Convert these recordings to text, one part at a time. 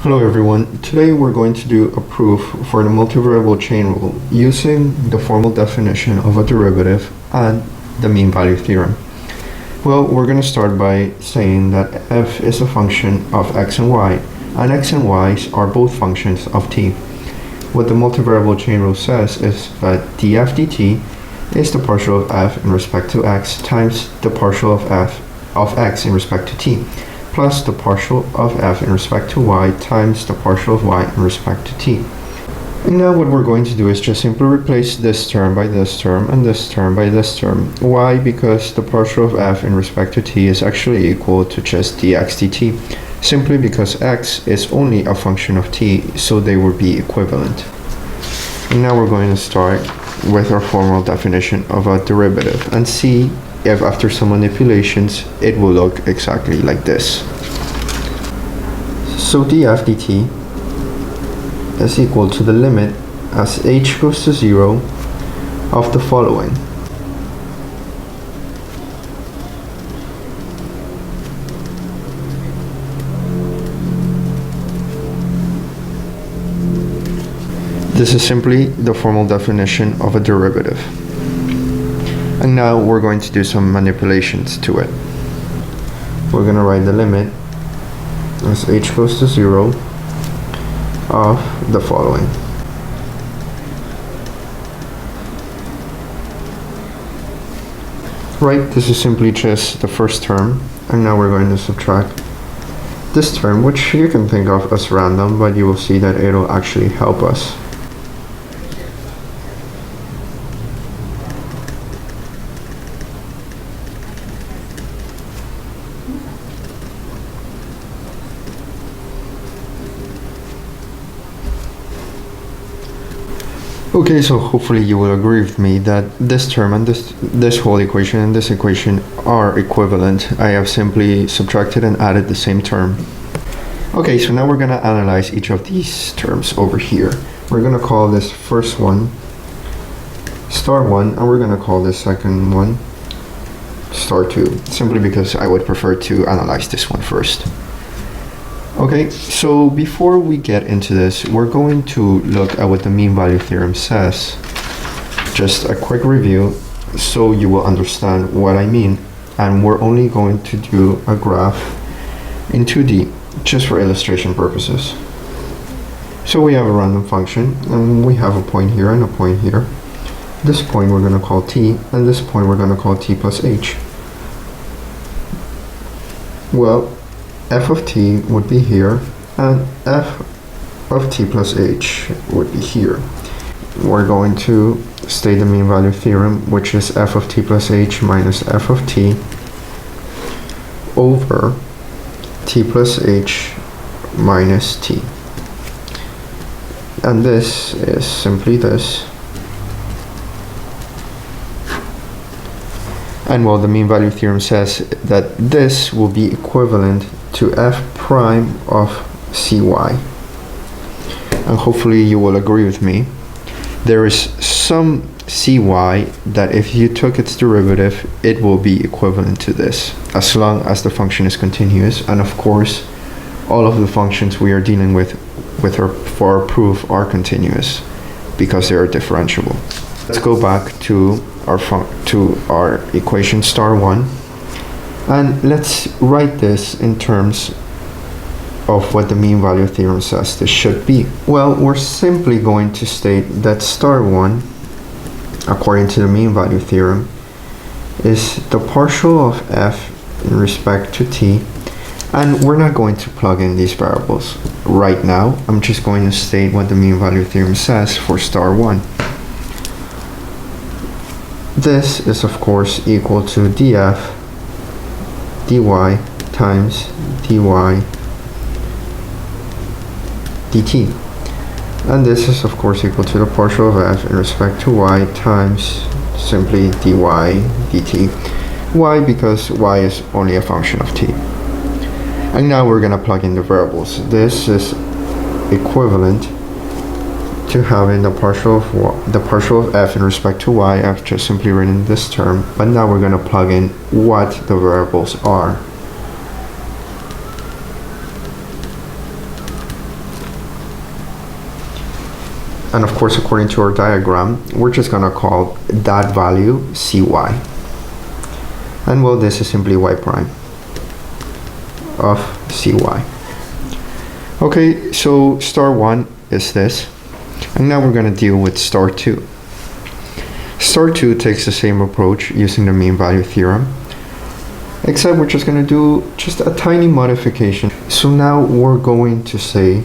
Hello everyone, today we're going to do a proof for the multivariable chain rule using the formal definition of a derivative and the mean value theorem. Well, we're going to start by saying that f is a function of x and y, and x and y are both functions of t. What the multivariable chain rule says is that df dt is the partial of f in respect to x times the partial of f of x in respect to t, plus the partial of f in respect to y times the partial of y in respect to t. And now what we're going to do is just simply replace this term by this term and this term by this term. Why? Because the partial of f in respect to t is actually equal to just dx dt, simply because x is only a function of t, so they will be equivalent. And now we're going to start with our formal definition of a derivative and see if after some manipulations it will look exactly like this. So df dt is equal to the limit as h goes to 0 of the following. This is simply the formal definition of a derivative. And now we're going to do some manipulations to it. We're going to write the limit as h goes to 0 of the following. Right, this is simply just the first term, and now we're going to subtract this term, which you can think of as random, but you will see that it'll actually help us. Okay, so hopefully you will agree with me that this term and this whole equation and this equation are equivalent. I have simply subtracted and added the same term. Okay, so now we're going to analyze each of these terms over here. We're going to call this first one star 1, and we're going to call this second one star 2, simply because I would prefer to analyze this one first. Okay, so before we get into this, we're going to look at what the mean value theorem says. Just a quick review so you will understand what I mean. And we're only going to do a graph in 2D, just for illustration purposes. So we have a random function, and we have a point here and a point here. This point we're going to call t, and this point we're going to call t plus h. Well, f of t would be here, and f of t plus h would be here. We're going to state the mean value theorem, which is f of t plus h minus f of t over t plus h minus t. And this is simply this. And well, the mean value theorem says that this will be equivalent to f prime of cy. And hopefully you will agree with me. There is some cy that if you took its derivative, it will be equivalent to this, as long as the function is continuous. And of course, all of the functions we are dealing with for our proof are continuous, because they are differentiable. Let's go back to our equation star 1. And let's write this in terms of what the mean value theorem says this should be. Well, we're simply going to state that star 1, according to the mean value theorem, is the partial of f in respect to t. And we're not going to plug in these variables right now. I'm just going to state what the mean value theorem says for star 1. This is of course equal to df dy times dy dt, and this is of course equal to the partial of f in respect to y times simply dy dt. Why? Because y is only a function of t. And now we're going to plug in the variables. This is equivalent to having the partial of f in respect to y. I've just simply written this term, but now we're going to plug in what the variables are. And of course, according to our diagram, we're just gonna call that value cy. And well, this is simply y prime of cy. Okay, so star 1 is this. And now we're gonna deal with star 2. Star 2 takes the same approach using the mean value theorem, except we're just gonna do just a tiny modification. So now we're going to say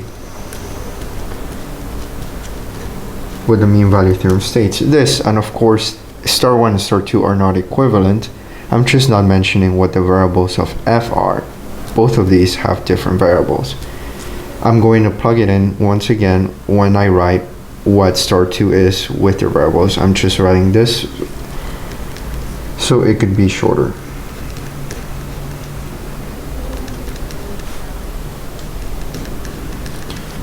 what the mean value theorem states. This, and of course, star 1 and star 2 are not equivalent. I'm just not mentioning what the variables of f are. Both of these have different variables. I'm going to plug it in once again when I write what star 2 is with the variables. I'm just writing this so it could be shorter.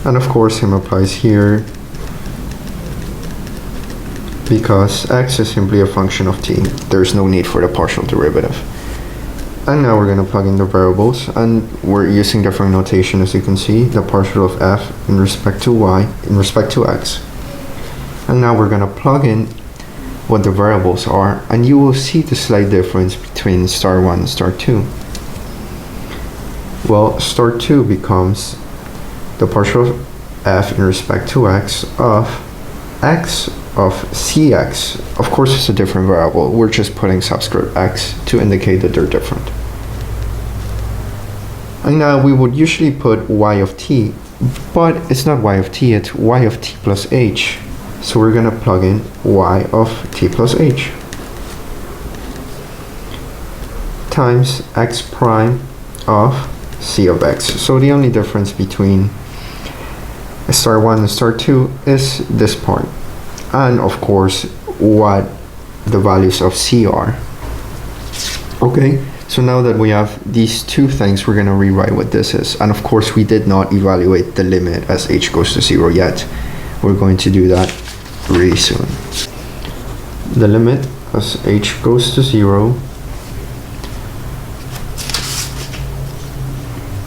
And of course, same applies here, because x is simply a function of t. There's no need for the partial derivative. And now we're going to plug in the variables, and we're using different notation, as you can see, the partial of f in respect to y in respect to x. And now we're going to plug in what the variables are, and you will see the slight difference between star 1 and star 2. Well, star 2 becomes the partial of f in respect to x of cx. Of course, it's a different variable. We're just putting subscript x to indicate that they're different. And now we would usually put y of t, but it's not y of t, it's y of t plus h. So we're going to plug in y of t plus h times x prime of c of x. So the only difference between star 1 and star 2 is this part. And of course, what the values of c are. Okay, so now that we have these two things, we're going to rewrite what this is. And of course, we did not evaluate the limit as h goes to 0 yet. We're going to do that really soon. The limit as h goes to 0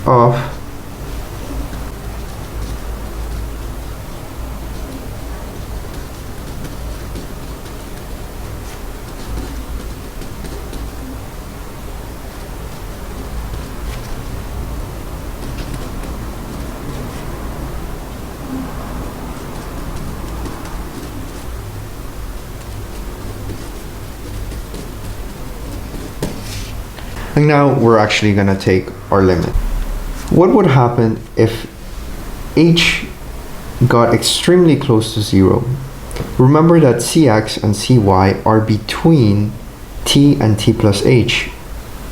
of And now we're actually going to take our limit. What would happen if h got extremely close to 0? Remember that cx and cy are between t and t plus h.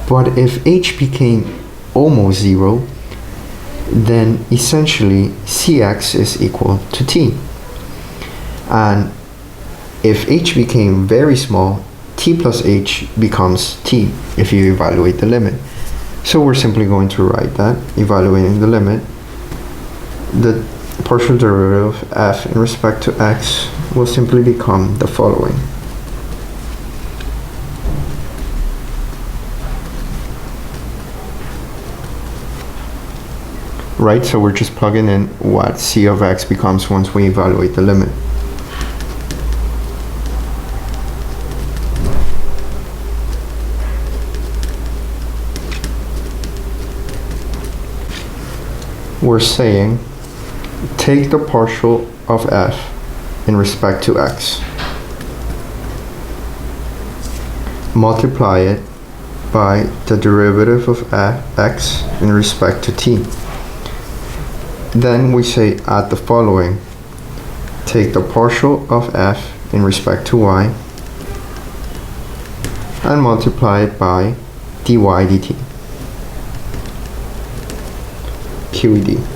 But if h became almost 0, then essentially cx is equal to t. And if h became very small, t plus h becomes t if you evaluate the limit. So we're simply going to write that, evaluating the limit, the partial derivative of f in respect to x will simply become the following. Right, so we're just plugging in what c of x becomes once we evaluate the limit. We're saying take the partial of f in respect to x, multiply it by the derivative of x in respect to t. Then we say add the following: take the partial of f in respect to y and multiply it by dy dt. QED.